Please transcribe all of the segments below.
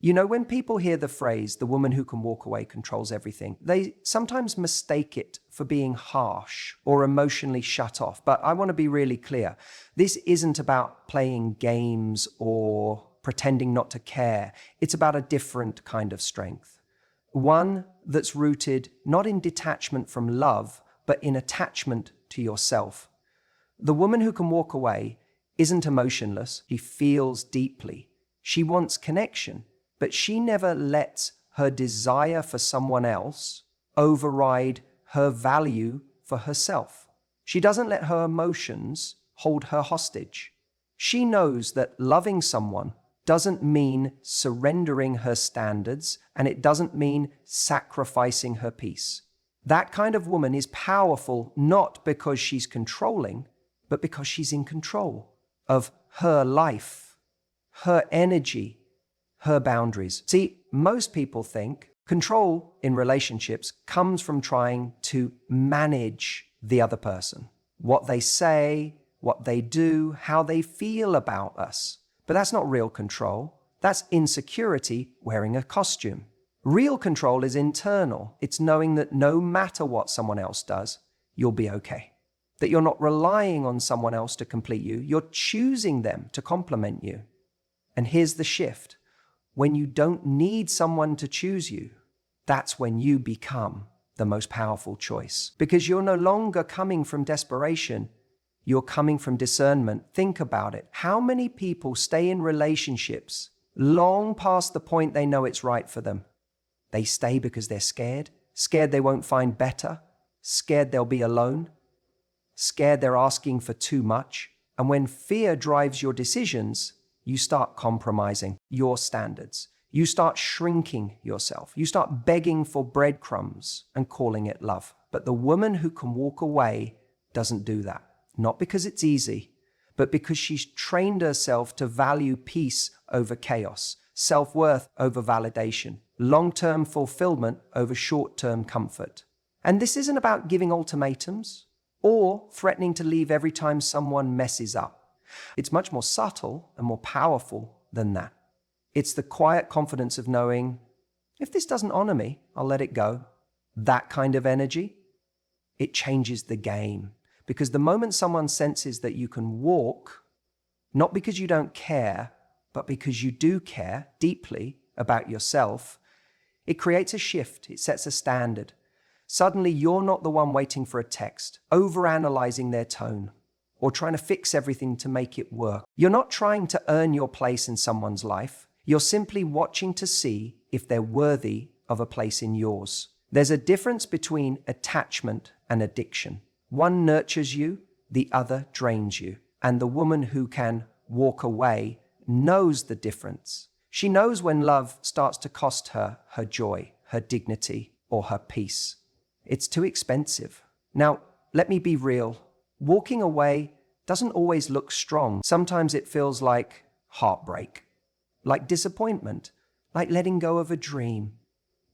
You know, when people hear the phrase, the woman who can walk away controls everything, they sometimes mistake it for being harsh or emotionally shut off. But I want to be really clear. This isn't about playing games or pretending not to care. It's about a different kind of strength. One that's rooted not in detachment from love, but in attachment to yourself. The woman who can walk away isn't emotionless. She feels deeply. She wants connection, but she never lets her desire for someone else override her value for herself. She doesn't let her emotions hold her hostage. She knows that loving someone doesn't mean surrendering her standards, and it doesn't mean sacrificing her peace. That kind of woman is powerful not because she's controlling, but because she's in control of her life, her energy, her boundaries. See, most people think control in relationships comes from trying to manage the other person, what they say, what they do, how they feel about us. But that's not real control. That's insecurity wearing a costume. Real control is internal. It's knowing that no matter what someone else does, you'll be okay. That you're not relying on someone else to complete you. You're choosing them to complement you. And here's the shift. When you don't need someone to choose you, that's when you become the most powerful choice. Because you're no longer coming from desperation. You're coming from discernment. Think about it. How many people stay in relationships long past the point they know it's right for them? They stay because they're scared they won't find better, scared they'll be alone, scared they're asking for too much. And when fear drives your decisions, you start compromising your standards. You start shrinking yourself. You start begging for breadcrumbs and calling it love. But the woman who can walk away doesn't do that. Not because it's easy, but because she's trained herself to value peace over chaos, self-worth over validation, long-term fulfillment over short-term comfort. And this isn't about giving ultimatums or threatening to leave every time someone messes up. It's much more subtle and more powerful than that. It's the quiet confidence of knowing, if this doesn't honor me, I'll let it go. That kind of energy, it changes the game. Because the moment someone senses that you can walk, not because you don't care, but because you do care deeply about yourself, it creates a shift. It sets a standard. Suddenly, you're not the one waiting for a text, overanalyzing their tone, or trying to fix everything to make it work. You're not trying to earn your place in someone's life. You're simply watching to see if they're worthy of a place in yours. There's a difference between attachment and addiction. One nurtures you, the other drains you. And the woman who can walk away knows the difference. She knows when love starts to cost her her joy, her dignity, or her peace. It's too expensive. Now, let me be real. Walking away doesn't always look strong. Sometimes it feels like heartbreak, like disappointment, like letting go of a dream.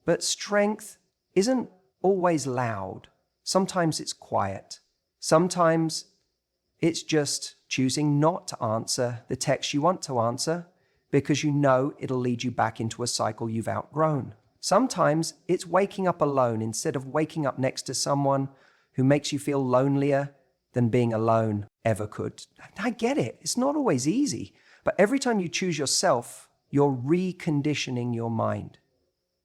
But strength isn't always loud. Sometimes it's quiet. Sometimes it's just choosing not to answer the text you want to answer because you know it'll lead you back into a cycle you've outgrown. Sometimes it's waking up alone instead of waking up next to someone who makes you feel lonelier than being alone ever could. I get it. It's not always easy. But every time you choose yourself, you're reconditioning your mind.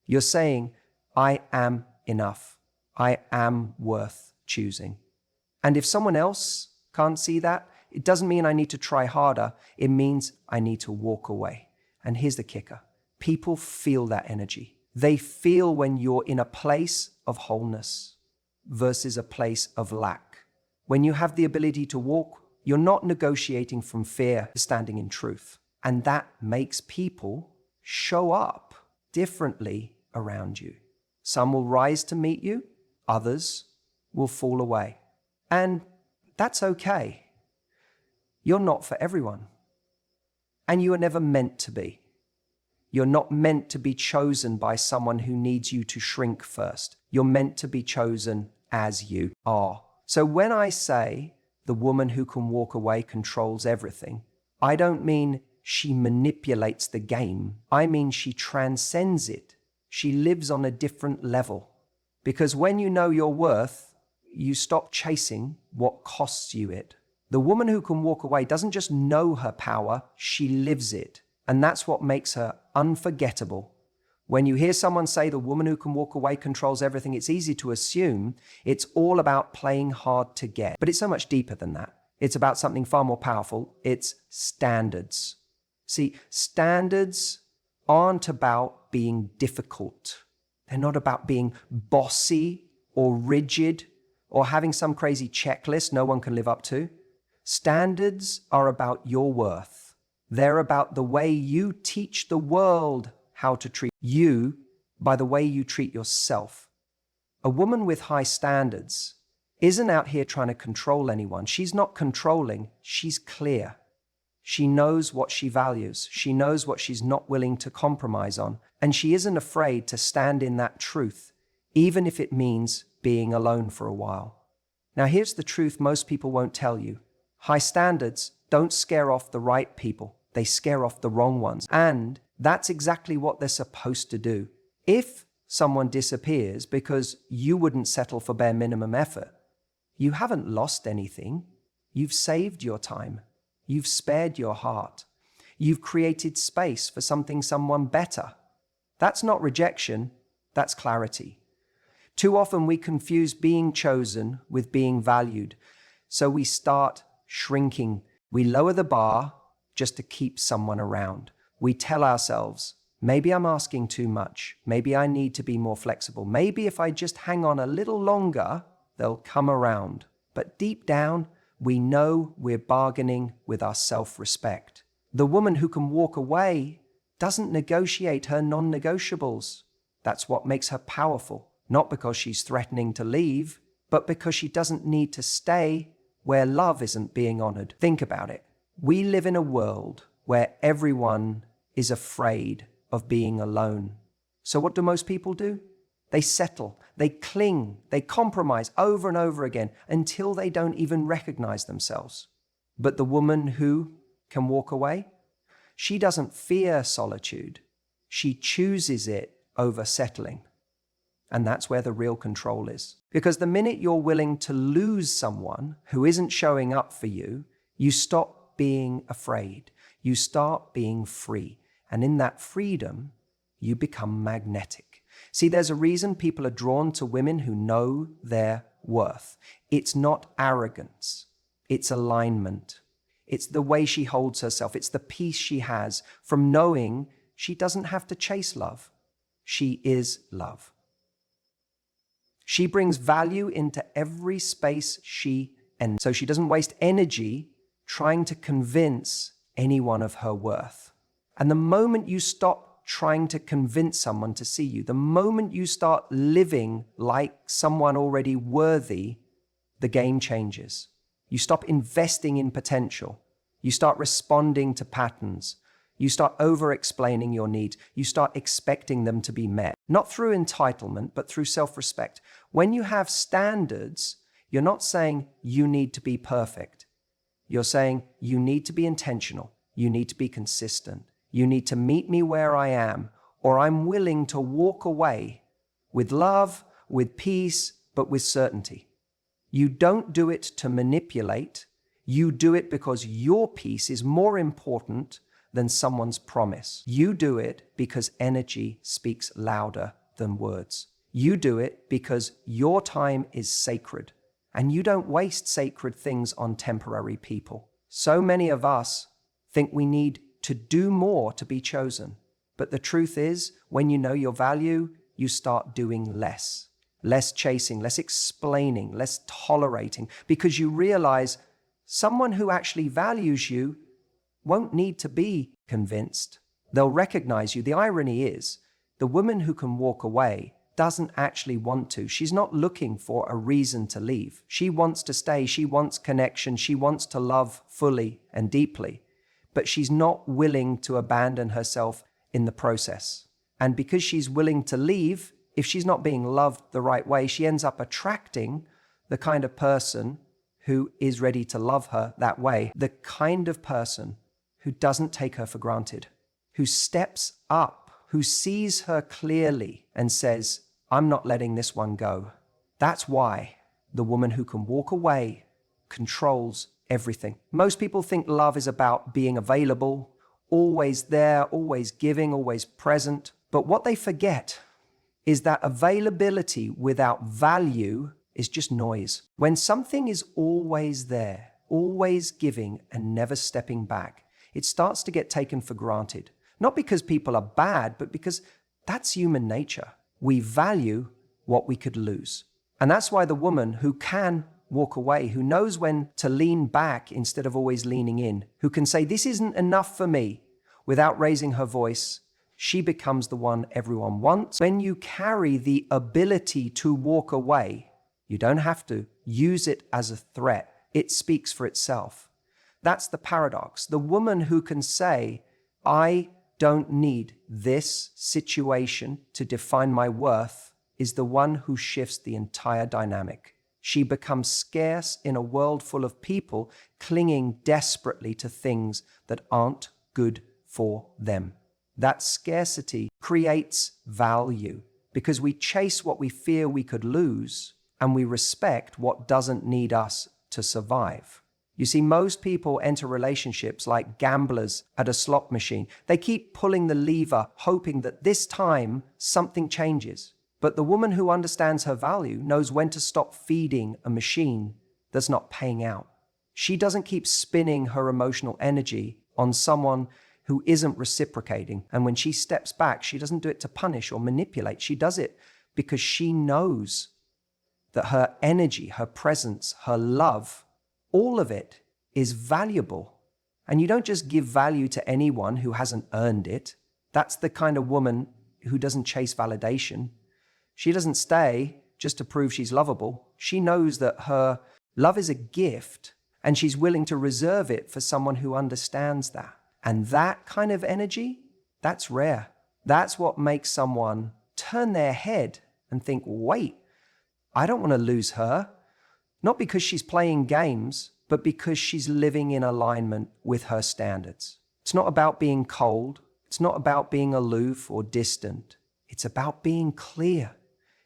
You're saying, I am enough. I am worth choosing. And if someone else can't see that, it doesn't mean I need to try harder. It means I need to walk away. And here's the kicker. People feel that energy. They feel when you're in a place of wholeness versus a place of lack. When you have the ability to walk, you're not negotiating from fear, standing in truth. And that makes people show up differently around you. Some will rise to meet you, others will fall away. And that's okay. You're not for everyone. And you are never meant to be. You're not meant to be chosen by someone who needs you to shrink first. You're meant to be chosen as you are. So when I say the woman who can walk away controls everything, I don't mean she manipulates the game. I mean, she transcends it. She lives on a different level. Because when you know your worth, you stop chasing what costs you it. The woman who can walk away doesn't just know her power, she lives it. And that's what makes her unforgettable. When you hear someone say the woman who can walk away controls everything, it's easy to assume it's all about playing hard to get. But it's so much deeper than that. It's about something far more powerful. It's standards. See, standards aren't about being difficult. They're not about being bossy or rigid or having some crazy checklist no one can live up to. Standards are about your worth. They're about the way you teach the world how to treat you by the way you treat yourself. A woman with high standards isn't out here trying to control anyone. She's not controlling, she's clear. She knows what she values. She knows what she's not willing to compromise on. And she isn't afraid to stand in that truth, even if it means being alone for a while. Now, here's the truth most people won't tell you. High standards don't scare off the right people. They scare off the wrong ones. And that's exactly what they're supposed to do. If someone disappears because you wouldn't settle for bare minimum effort, you haven't lost anything. You've saved your time. You've spared your heart. You've created space for someone better. That's not rejection, that's clarity. Too often we confuse being chosen with being valued. So we start shrinking. We lower the bar just to keep someone around. We tell ourselves, maybe I'm asking too much. Maybe I need to be more flexible. Maybe if I just hang on a little longer, they'll come around. But deep down, we know we're bargaining with our self-respect. The woman who can walk away doesn't negotiate her non-negotiables. That's what makes her powerful, not because she's threatening to leave, but because she doesn't need to stay where love isn't being honored. Think about it. We live in a world where everyone is afraid of being alone. So what do most people do? They settle, they cling, they compromise over and over again until they don't even recognize themselves. But the woman who can walk away, she doesn't fear solitude. She chooses it over settling. And that's where the real control is. Because the minute you're willing to lose someone who isn't showing up for you, you stop being afraid. You start being free. And in that freedom, you become magnetic. See, there's a reason people are drawn to women who know their worth. It's not arrogance. It's alignment. It's the way she holds herself. It's the peace she has from knowing she doesn't have to chase love. She is love. She brings value into every space she enters. So she doesn't waste energy trying to convince anyone of her worth. And the moment you stop trying to convince someone to see you, the moment you start living like someone already worthy, the game changes. You stop investing in potential. You start responding to patterns. You start over-explaining your needs. You start expecting them to be met. Not through entitlement, but through self-respect. When you have standards, you're not saying you need to be perfect. You're saying you need to be intentional. You need to be consistent. You need to meet me where I am, or I'm willing to walk away with love, with peace, but with certainty. You don't do it to manipulate. You do it because your peace is more important than someone's promise. You do it because energy speaks louder than words. You do it because your time is sacred, and you don't waste sacred things on temporary people. So many of us think we need to do more to be chosen. But the truth is, when you know your value, you start doing less. Less chasing, less explaining, less tolerating, because you realize someone who actually values you won't need to be convinced. They'll recognize you. The irony is, the woman who can walk away doesn't actually want to. She's not looking for a reason to leave. She wants to stay. She wants connection. She wants to love fully and deeply. But she's not willing to abandon herself in the process. And because she's willing to leave, if she's not being loved the right way, she ends up attracting the kind of person who is ready to love her that way, the kind of person who doesn't take her for granted, who steps up, who sees her clearly and says, I'm not letting this one go. That's why the woman who can walk away controls everything. Most people think love is about being available, always there, always giving, always present. But what they forget is that availability without value is just noise. When something is always there, always giving and never stepping back, it starts to get taken for granted. Not because people are bad, but because that's human nature. We value what we could lose. And that's why the woman who can walk away, who knows when to lean back instead of always leaning in, who can say, this isn't enough for me, without raising her voice, she becomes the one everyone wants. When you carry the ability to walk away, you don't have to use it as a threat. It speaks for itself. That's the paradox. The woman who can say, I don't need this situation to define my worth, is the one who shifts the entire dynamic. She becomes scarce in a world full of people clinging desperately to things that aren't good for them. That scarcity creates value because we chase what we fear we could lose and we respect what doesn't need us to survive. You see, most people enter relationships like gamblers at a slot machine. They keep pulling the lever, hoping that this time something changes. But the woman who understands her value knows when to stop feeding a machine that's not paying out. She doesn't keep spinning her emotional energy on someone who isn't reciprocating. And when she steps back, she doesn't do it to punish or manipulate. She does it because she knows that her energy, her presence, her love, all of it is valuable. And you don't just give value to anyone who hasn't earned it. That's the kind of woman who doesn't chase validation. She doesn't stay just to prove she's lovable. She knows that her love is a gift and she's willing to reserve it for someone who understands that. And that kind of energy, that's rare. That's what makes someone turn their head and think, wait, I don't want to lose her. Not because she's playing games, but because she's living in alignment with her standards. It's not about being cold. It's not about being aloof or distant. It's about being clear.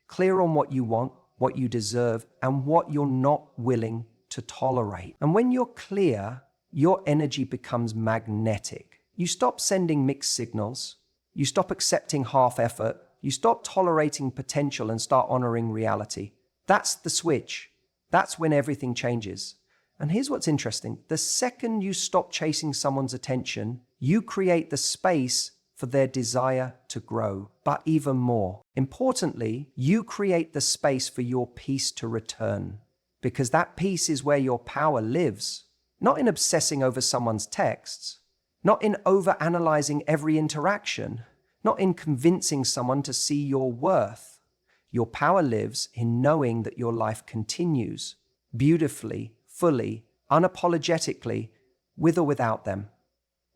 Clear on what you want, what you deserve, and what you're not willing to tolerate. And when you're clear, your energy becomes magnetic. You stop sending mixed signals. You stop accepting half effort. You stop tolerating potential and start honoring reality. That's the switch. That's when everything changes. And here's what's interesting. The second you stop chasing someone's attention, you create the space for their desire to grow. But even more, importantly, you create the space for your peace to return. Because that peace is where your power lives. Not in obsessing over someone's texts, not in overanalyzing every interaction, not in convincing someone to see your worth. Your power lives in knowing that your life continues beautifully, fully, unapologetically, with or without them.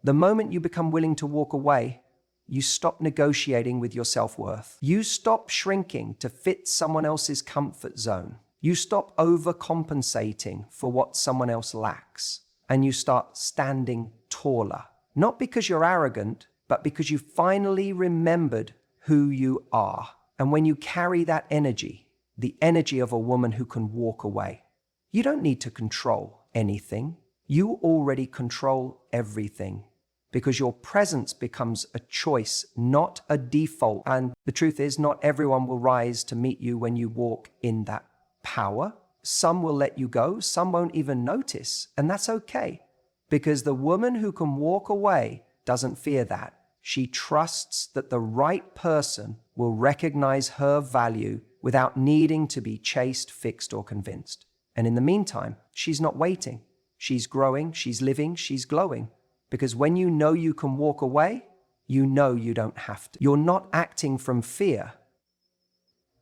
The moment you become willing to walk away, you stop negotiating with your self-worth. You stop shrinking to fit someone else's comfort zone. You stop overcompensating for what someone else lacks, and you start standing taller. Not because you're arrogant, but because you finally remembered who you are. And when you carry that energy, the energy of a woman who can walk away, you don't need to control anything. You already control everything because your presence becomes a choice, not a default. And the truth is, not everyone will rise to meet you when you walk in that power. Some will let you go, some won't even notice, and that's okay. Because the woman who can walk away doesn't fear that. She trusts that the right person will recognize her value without needing to be chased, fixed, or convinced. And in the meantime, she's not waiting. She's growing, she's living, she's glowing. Because when you know you can walk away, you know you don't have to. You're not acting from fear.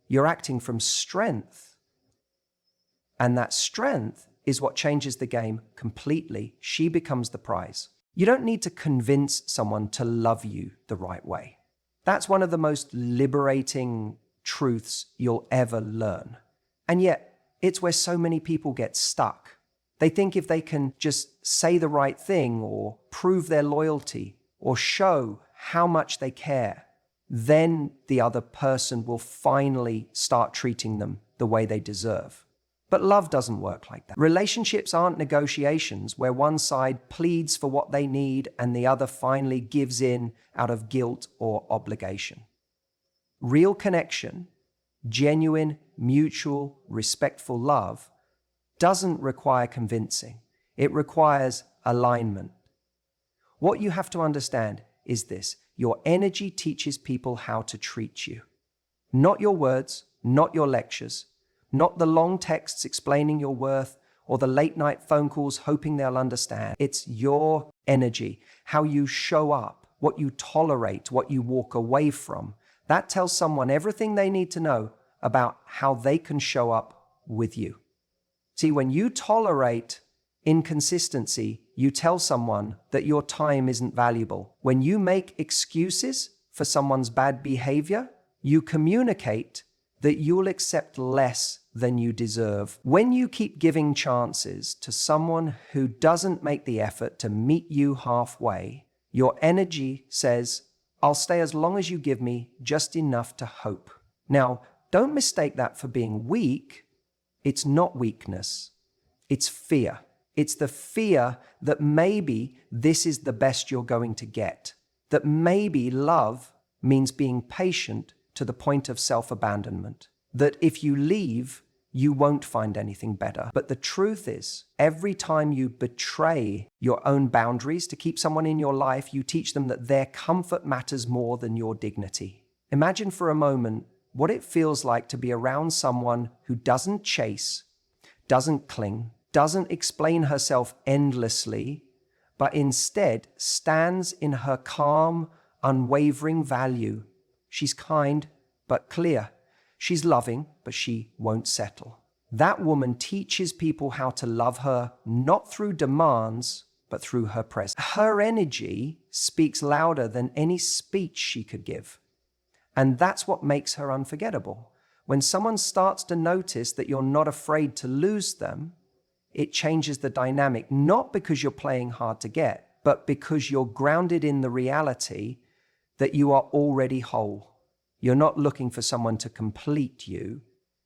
You're acting from strength. And that strength is what changes the game completely. She becomes the prize. You don't need to convince someone to love you the right way. That's one of the most liberating truths you'll ever learn. And yet, it's where so many people get stuck. They think if they can just say the right thing or prove their loyalty or show how much they care, then the other person will finally start treating them the way they deserve. But love doesn't work like that. Relationships aren't negotiations where one side pleads for what they need and the other finally gives in out of guilt or obligation. Real connection, genuine, mutual, respectful love doesn't require convincing. It requires alignment. What you have to understand is this: your energy teaches people how to treat you. Not your words, not your lectures, not the long texts explaining your worth or the late night phone calls hoping they'll understand. It's your energy, how you show up, what you tolerate, what you walk away from. That tells someone everything they need to know about how they can show up with you. See, when you tolerate inconsistency, you tell someone that your time isn't valuable. When you make excuses for someone's bad behavior, you communicate that you'll accept less than you deserve. When you keep giving chances to someone who doesn't make the effort to meet you halfway, your energy says, I'll stay as long as you give me just enough to hope. Now, don't mistake that for being weak. It's not weakness. It's fear. It's the fear that maybe this is the best you're going to get. That maybe love means being patient to the point of self-abandonment. That if you leave, you won't find anything better. But the truth is, every time you betray your own boundaries to keep someone in your life, you teach them that their comfort matters more than your dignity. Imagine for a moment what it feels like to be around someone who doesn't chase, doesn't cling, doesn't explain herself endlessly, but instead stands in her calm, unwavering value. She's kind, but clear. She's loving, but she won't settle. That woman teaches people how to love her, not through demands, but through her presence. Her energy speaks louder than any speech she could give. And that's what makes her unforgettable. When someone starts to notice that you're not afraid to lose them, it changes the dynamic, not because you're playing hard to get, but because you're grounded in the reality that you are already whole. You're not looking for someone to complete you.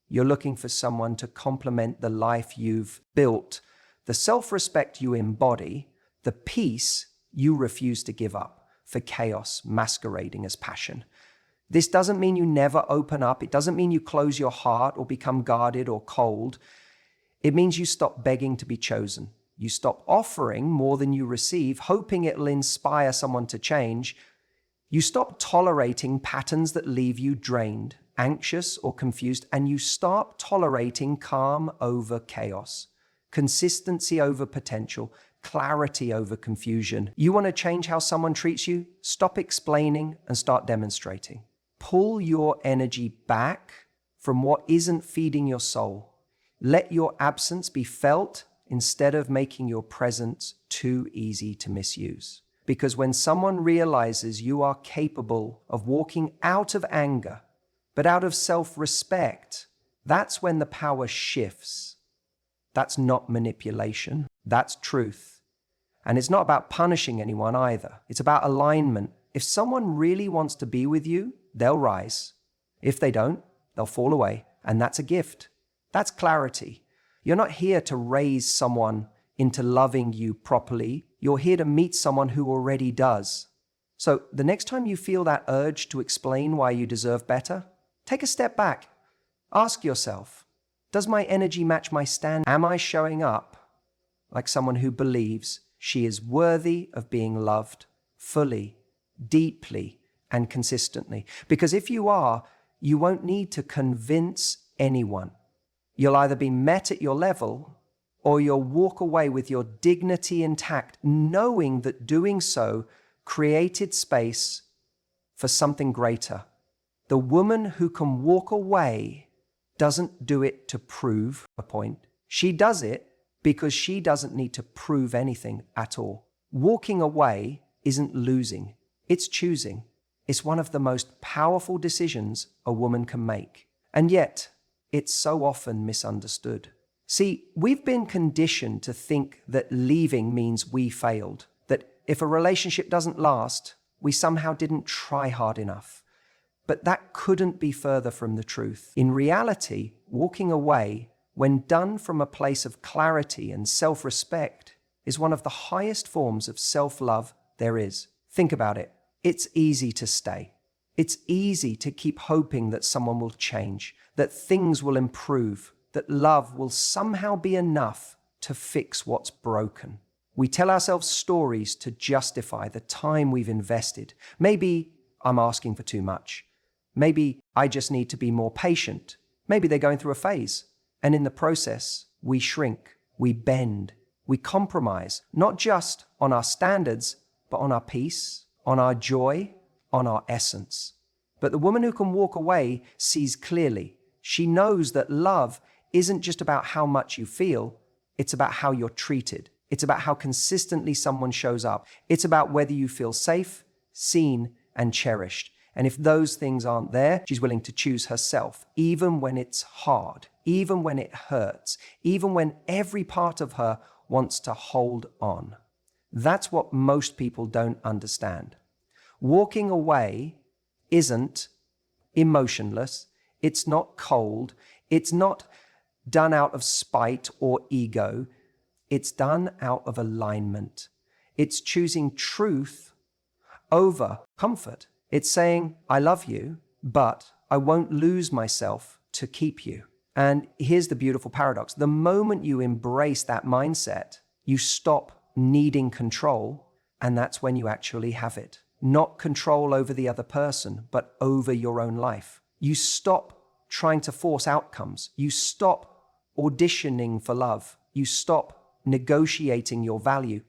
You're looking for someone to complement the life you've built, the self-respect you embody, the peace you refuse to give up for chaos masquerading as passion. This doesn't mean you never open up. It doesn't mean you close your heart or become guarded or cold. It means you stop begging to be chosen. You stop offering more than you receive, hoping it'll inspire someone to change. You stop tolerating patterns that leave you drained, anxious, or confused, and you start tolerating calm over chaos, consistency over potential, clarity over confusion. You want to change how someone treats you? Stop explaining and start demonstrating. Pull your energy back from what isn't feeding your soul. Let your absence be felt instead of making your presence too easy to misuse. Because when someone realizes you are capable of walking out of anger, but out of self-respect, that's when the power shifts. That's not manipulation. That's truth. And it's not about punishing anyone either. It's about alignment. If someone really wants to be with you, they'll rise. If they don't, they'll fall away. And that's a gift. That's clarity. You're not here to raise someone into loving you properly. You're here to meet someone who already does. So the next time you feel that urge to explain why you deserve better, take a step back. Ask yourself, does my energy match my stand? Am I showing up like someone who believes she is worthy of being loved fully, deeply, and consistently? Because if you are, you won't need to convince anyone. You'll either be met at your level or you'll walk away with your dignity intact, knowing that doing so created space for something greater. The woman who can walk away doesn't do it to prove a point. She does it because she doesn't need to prove anything at all. Walking away isn't losing, it's choosing. It's one of the most powerful decisions a woman can make. And yet, it's so often misunderstood. See, we've been conditioned to think that leaving means we failed, that if a relationship doesn't last, we somehow didn't try hard enough. But that couldn't be further from the truth. In reality, walking away, when done from a place of clarity and self-respect, is one of the highest forms of self-love there is. Think about it. It's easy to stay. It's easy to keep hoping that someone will change, that things will improve, that love will somehow be enough to fix what's broken. We tell ourselves stories to justify the time we've invested. Maybe I'm asking for too much. Maybe I just need to be more patient. Maybe they're going through a phase. And in the process, we shrink, we bend, we compromise, not just on our standards, but on our peace, on our joy, on our essence. But the woman who can walk away sees clearly. She knows that love isn't just about how much you feel, it's about how you're treated. It's about how consistently someone shows up. It's about whether you feel safe, seen, and cherished. And if those things aren't there, she's willing to choose herself, even when it's hard, even when it hurts, even when every part of her wants to hold on. That's what most people don't understand. Walking away isn't emotionless, it's not cold, it's not done out of spite or ego, it's done out of alignment. It's choosing truth over comfort. It's saying, I love you, but I won't lose myself to keep you. And here's the beautiful paradox. The moment you embrace that mindset, you stop needing control, and that's when you actually have it. Not control over the other person, but over your own life. You stop trying to force outcomes. You stop auditioning for love. You stop negotiating your value.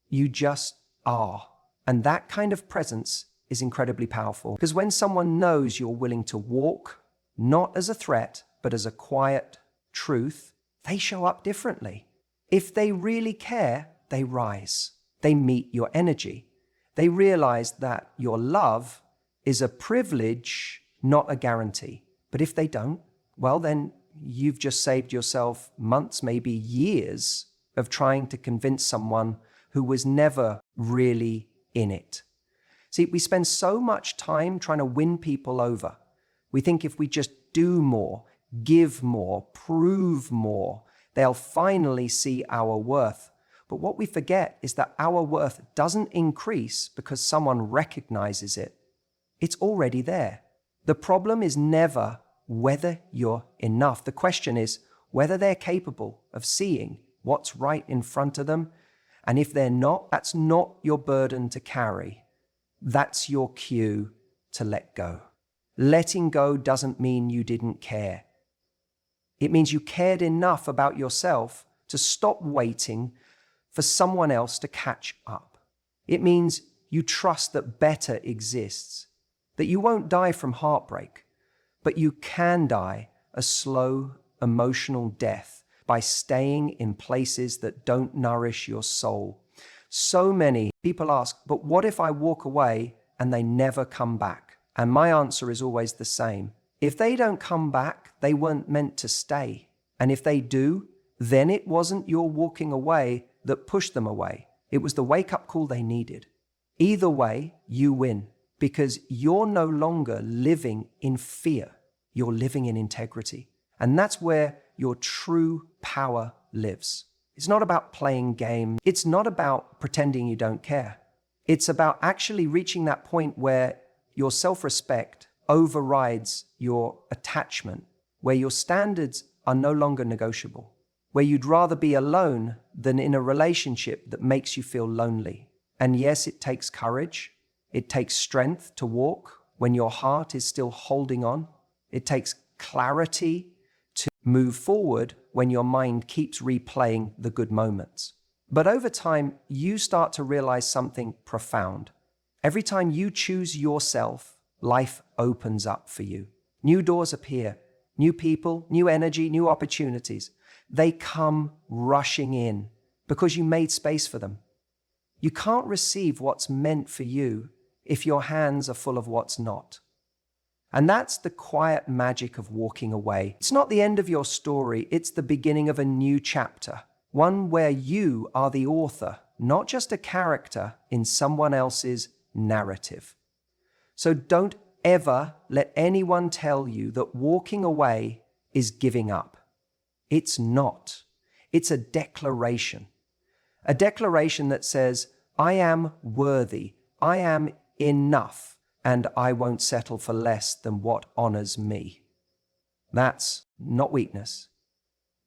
You just are. And that kind of presence is incredibly powerful. Because when someone knows you're willing to walk, not as a threat, but as a quiet truth, they show up differently. If they really care, they rise. They meet your energy. They realize that your love is a privilege, not a guarantee. But if they don't, well, then you've just saved yourself months, maybe years of trying to convince someone who was never really in it. See, we spend so much time trying to win people over. We think if we just do more, give more, prove more, they'll finally see our worth. But what we forget is that our worth doesn't increase because someone recognizes it. It's already there. The problem is never whether you're enough. The question is whether they're capable of seeing what's right in front of them. And if they're not, that's not your burden to carry. That's your cue to let go. Letting go doesn't mean you didn't care. It means you cared enough about yourself to stop waiting for someone else to catch up. It means you trust that better exists, that you won't die from heartbreak, but you can die a slow, emotional death by staying in places that don't nourish your soul. So many people ask, but what if I walk away and they never come back? And my answer is always the same. If they don't come back, they weren't meant to stay. And if they do, then it wasn't your walking away that pushed them away. It was the wake-up call they needed. Either way, you win, because you're no longer living in fear. You're living in integrity. And that's where your true power lives. It's not about playing games. It's not about pretending you don't care. It's about actually reaching that point where your self-respect overrides your attachment, where your standards are no longer negotiable, where you'd rather be alone than in a relationship that makes you feel lonely. And yes, it takes courage. It takes strength to walk when your heart is still holding on. It takes clarity to move forward when your mind keeps replaying the good moments. But over time, you start to realize something profound. Every time you choose yourself, life opens up for you. New doors appear, new people, new energy, new opportunities. They come rushing in because you made space for them. You can't receive what's meant for you if your hands are full of what's not. And that's the quiet magic of walking away. It's not the end of your story, it's the beginning of a new chapter, one where you are the author, not just a character in someone else's narrative. So don't ever let anyone tell you that walking away is giving up. It's not. It's a declaration. A declaration that says, I am worthy, I am enough, and I won't settle for less than what honors me. That's not weakness.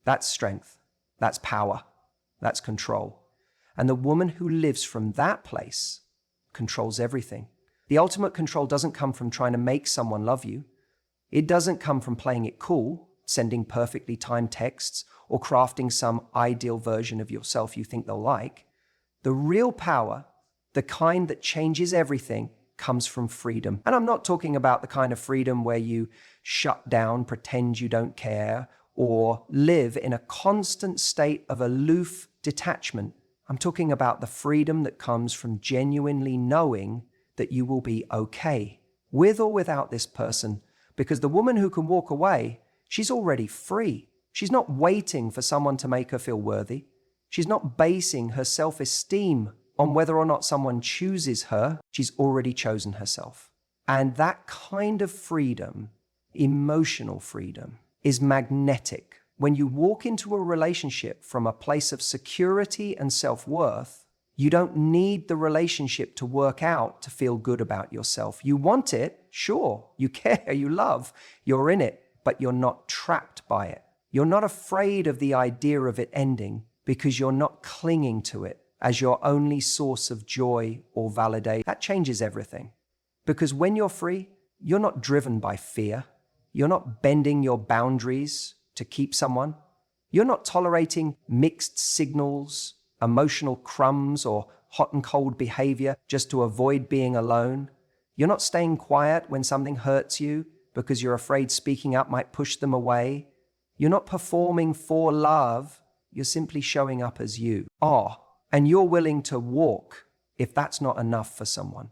That's strength. That's power. That's control. And the woman who lives from that place controls everything. The ultimate control doesn't come from trying to make someone love you. It doesn't come from playing it cool, sending perfectly timed texts, or crafting some ideal version of yourself you think they'll like. The real power, the kind that changes everything, comes from freedom. And I'm not talking about the kind of freedom where you shut down, pretend you don't care, or live in a constant state of aloof detachment. I'm talking about the freedom that comes from genuinely knowing that you will be okay, with or without this person, because the woman who can walk away, she's already free. She's not waiting for someone to make her feel worthy. She's not basing her self-esteem on whether or not someone chooses her. She's already chosen herself. And that kind of freedom, emotional freedom, is magnetic. When you walk into a relationship from a place of security and self-worth, you don't need the relationship to work out to feel good about yourself. You want it, sure. You care, you love, you're in it, but you're not trapped by it. You're not afraid of the idea of it ending because you're not clinging to it as your only source of joy or validation. That changes everything. Because when you're free, you're not driven by fear. You're not bending your boundaries to keep someone. You're not tolerating mixed signals, emotional crumbs, or hot and cold behavior just to avoid being alone. You're not staying quiet when something hurts you because you're afraid speaking up might push them away. You're not performing for love. You're simply showing up as you are. And you're willing to walk if that's not enough for someone.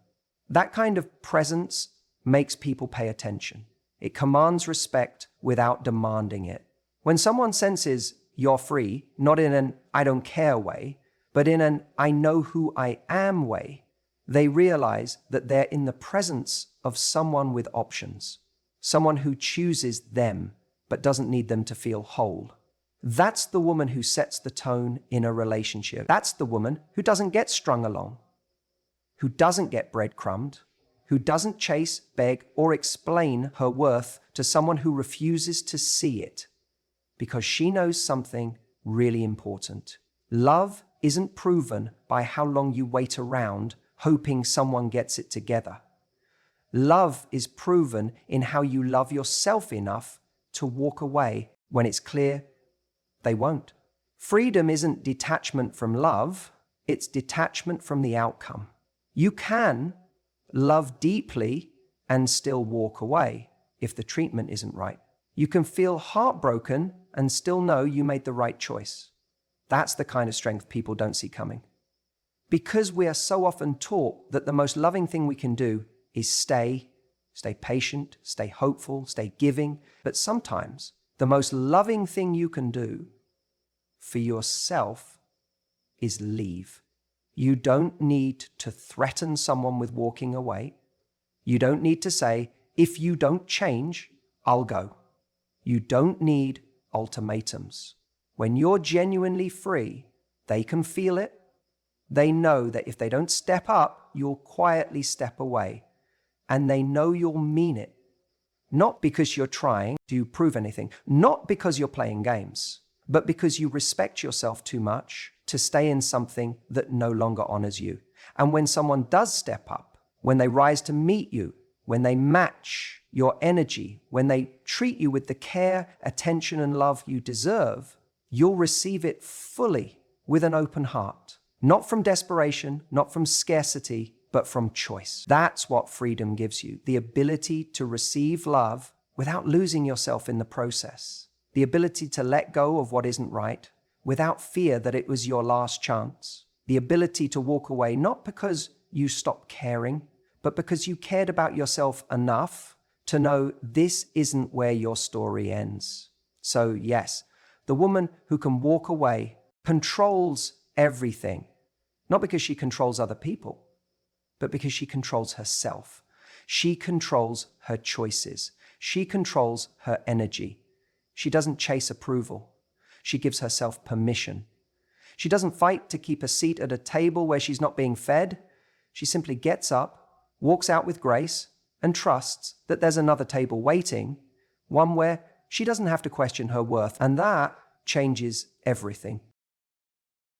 That kind of presence makes people pay attention. It commands respect without demanding it. When someone senses you're free, not in an I don't care way, but in an I know who I am way, they realize that they're in the presence of someone with options, someone who chooses them but doesn't need them to feel whole. That's the woman who sets the tone in a relationship. That's the woman who doesn't get strung along, who doesn't get breadcrumbed, who doesn't chase, beg, or explain her worth to someone who refuses to see it, because she knows something really important. Love isn't proven by how long you wait around hoping someone gets it together. Love is proven in how you love yourself enough to walk away when it's clear they won't. Freedom isn't detachment from love, it's detachment from the outcome. You can love deeply and still walk away if the treatment isn't right. You can feel heartbroken and still know you made the right choice. That's the kind of strength people don't see coming. Because we are so often taught that the most loving thing we can do is stay patient, stay hopeful, stay giving. But sometimes the most loving thing you can do for yourself is leave. You don't need to threaten someone with walking away. You don't need to say, if you don't change, I'll go. You don't need ultimatums. When you're genuinely free, they can feel it. They know that if they don't step up, you'll quietly step away. And they know you'll mean it. Not because you're trying to prove anything, not because you're playing games, but because you respect yourself too much to stay in something that no longer honors you. And when someone does step up, when they rise to meet you, when they match your energy, when they treat you with the care, attention, and love you deserve, you'll receive it fully with an open heart. Not from desperation, not from scarcity, but from choice. That's what freedom gives you, the ability to receive love without losing yourself in the process, the ability to let go of what isn't right without fear that it was your last chance, the ability to walk away not because you stopped caring, but because you cared about yourself enough to know this isn't where your story ends. So, yes, the woman who can walk away controls everything, not because she controls other people, but because she controls herself. She controls her choices. She controls her energy. She doesn't chase approval. She gives herself permission. She doesn't fight to keep a seat at a table where she's not being fed. She simply gets up, walks out with grace, and trusts that there's another table waiting, one where she doesn't have to question her worth, and that changes everything.